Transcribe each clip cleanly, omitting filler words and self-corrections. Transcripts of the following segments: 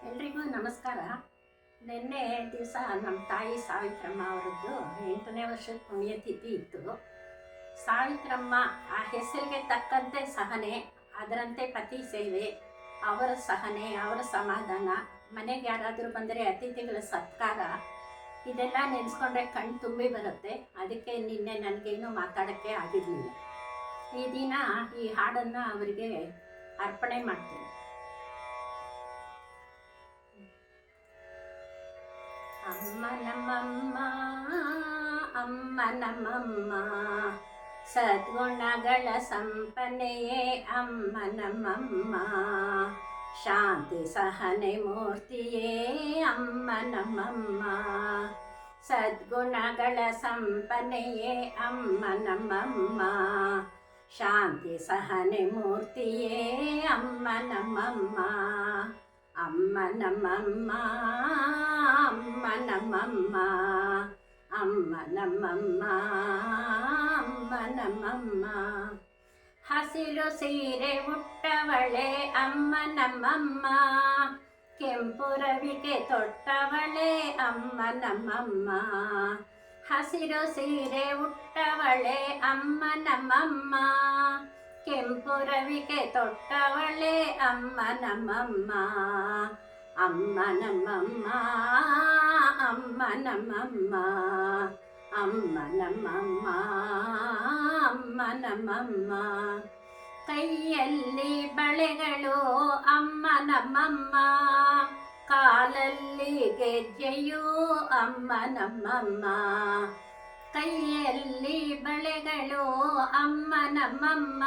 ಎಲ್ರಿಗೂ ನಮಸ್ಕಾರ. ನಿನ್ನೆ ದಿವಸ ನಮ್ಮ ತಾಯಿ ಸಾವಿತ್ರಮ್ಮ ಅವರದ್ದು 8ನೇ ವರ್ಷದ ಪುಣ್ಯತಿಥಿ ಇತ್ತು. ಸಾವಿತ್ರಮ್ಮ ಆ ಹೆಸರಿಗೆ ತಕ್ಕಂತೆ ಸಹನೆ, ಅದರಂತೆ ಪತಿ ಸೇವೆ, ಅವರ ಸಹನೆ, ಅವರ ಸಮಾಧಾನ, ಮನೆಗೆ ಯಾರಾದರೂ ಬಂದರೆ ಅತಿಥಿಗಳ ಸತ್ಕಾರ, ಇದೆಲ್ಲ ನೆನೆಸ್ಕೊಂಡ್ರೆ ಕಣ್ಣು ತುಂಬಿ ಬರುತ್ತೆ. ಅದಕ್ಕೆ ನಿನ್ನೆ ನನಗೇನು ಮಾತಾಡೋಕ್ಕೆ ಆಗಿರಲಿಲ್ಲ. ಈ ದಿನ ಈ ಹಾಡನ್ನು ಅವರಿಗೆ ಅರ್ಪಣೆ ಮಾಡ್ತೇನೆ. ಅಮ್ಮ ನಮ್ಮಮ್ಮ, ಅಮ್ಮ ನಮ್ಮಮ್ಮ, ಸದ್ಗುಣಗಳ ಸಂಪನ್ನೆಯೇ ಅಮ್ಮ ನಮ್ಮಮ್ಮ, ಶಾಂತಿ ಸಹನೆ ಮೂರ್ತಿಯೇ ಅಮ್ಮ ನಮ್ಮಮ್ಮ, ಸದ್ಗುಣಗಳ ಸಂಪನ್ನೆಯೇ ಅಮ್ಮ ನಮ್ಮಮ್ಮ, ಶಾಂತಿ ಸಹನೆ ಮೂರ್ತಿಯೇ ಅಮ್ಮ ನಮ್ಮಮ್ಮ, ಅಮ್ಮ ನಮ್ಮಮ್ಮ, ಅಮ್ಮ ನಮ್ಮಮ್ಮ, ಅಮ್ಮ ನಮ್ಮಮ್ಮ, ಅಮ್ಮ ನಮ್ಮಮ್ಮ. ಹಸಿರು ಸೀರೆ ಉಟ್ಟವಳೆ ಅಮ್ಮ ನಮ್ಮಮ್ಮ, ಕೆಂಪು ರವಿಕೆ ತೊಟ್ಟವಳೆ ಅಮ್ಮ ನಮ್ಮಮ್ಮ, ಹಸಿರು ಸೀರೆ ಉಟ್ಟವಳೆ ಅಮ್ಮ ನಮ್ಮಮ್ಮ, ಕೆಂಪು ರವಿಕೆ ತೊಟ್ಟವಳೆ ಅಮ್ಮ ನಮ್ಮಮ್ಮ, ಅಮ್ಮ ನಮ್ಮಮ್ಮ, ಅಮ್ಮ ನಮ್ಮಮ್ಮ, ಅಮ್ಮ ನಮ್ಮಮ್ಮ, ಅಮ್ಮ ನಮ್ಮಮ್ಮ. ಕೈಯಲ್ಲಿ ಬಳೆಗಳು ಅಮ್ಮ ನಮ್ಮಮ್ಮ, ಕಾಲಲ್ಲಿ ಗೆಜ್ಜೆಯೂ ಅಮ್ಮ ನಮ್ಮಮ್ಮ, ಕೈಯಲ್ಲಿ ಬಳೆಗಳು ಅಮ್ಮ ನಮ್ಮಮ್ಮ,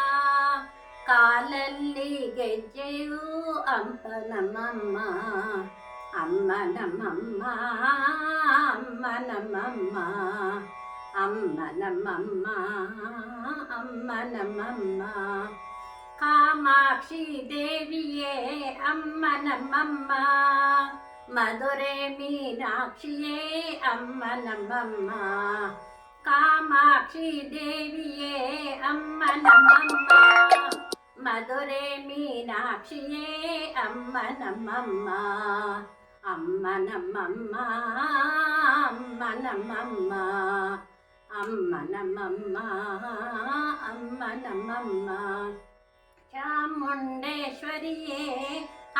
ಕಾಲಲ್ಲಿ ಗೆಜ್ಜೆಯೂ ಅಮ್ಮ ನಮ್ಮಮ್ಮ, ಅಮ್ಮ ನಮ್ಮಮ್ಮ, ಅಮ್ಮ ನಮ್ಮಮ್ಮ, ಅಮ್ಮ ನಮ್ಮಮ್ಮ, ಅಮ್ಮ ನಮ್ಮಮ್ಮ. ಕಾಮಾಕ್ಷಿ ದೇವಿಯೇ ಅಮ್ಮ ನಮ್ಮಮ್ಮ, ಮಧುರೆ ಮೀನಾಕ್ಷಿಯೇ ಅಮ್ಮ ನಮ್ಮಮ್ಮ, ಕಾಮಾಕ್ಷಿ ದೇವಿಯೇ ಅಮ್ಮ ನಮ್ಮಮ್ಮ, ಮಧುರೆ ಮೀನಾಕ್ಷಿಯೇ ಅಮ್ಮ ನಮ್ಮಮ್ಮ, ಅಮ್ಮ ನಮ್ಮಮ್ಮ, ಅಮ್ಮ ನಮ್ಮಮ್ಮ, ಅಮ್ಮ ನಮ್ಮಮ್ಮ, ಅಮ್ಮ ನಮ್ಮಮ್ಮ. ಚಾಮುಂಡೇಶ್ವರಿಯೇ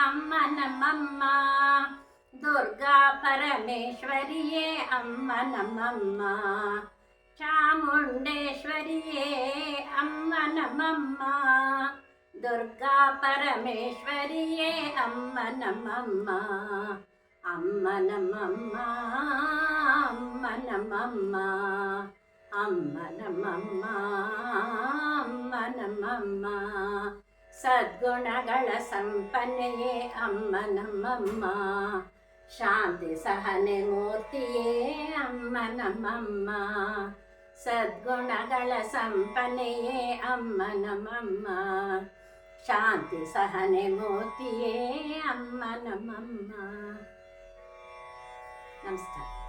ಅಮ್ಮ ನಮ್ಮಮ್ಮ, ದುರ್ಗಾ ಪರಮೇಶ್ವರಿಯೇ ಅಮ್ಮ ನಮ್ಮಮ್ಮ, ಚಾಮುಂಡೇಶ್ವರಿಯೇ ಅಮ್ಮ ನಮ್ಮಮ್ಮ, ದುರ್ಗಾ ಪರಮೇಶ್ವರಿಯೇ ಅಮ್ಮ ನಮ್ಮಮ್ಮ, ಅಮ್ಮ ನಮ್ಮಮ್ಮ, ಅಮ್ಮ ನಮ್ಮಮ್ಮ, ಅಮ್ಮ ನಮ್ಮಮ್ಮ, ಅಮ್ಮ ನಮ್ಮಮ್ಮ. ಸದ್ಗುಣಗಳ ಸಂಪನ್ನೆಯೇ ಅಮ್ಮ ನಮ್ಮಮ್ಮ, ಶಾಂತಿ ಸಹನೆ ಮೂರ್ತಿಯೇ ಅಮ್ಮ ನಮ್ಮಮ್ಮ, ಸದ್ಗುಣಗಳ ಸಂಪನ್ನೆಯೇ ಅಮ್ಮ ನಮ್ಮಮ್ಮ, ಶಾಂತಿ ಸಹನೆ ಮೂರ್ತಿಯೇ ಅಮ್ಮ ನಮ್ಮಮ್ಮ. ನಮಸ್ಕಾರ.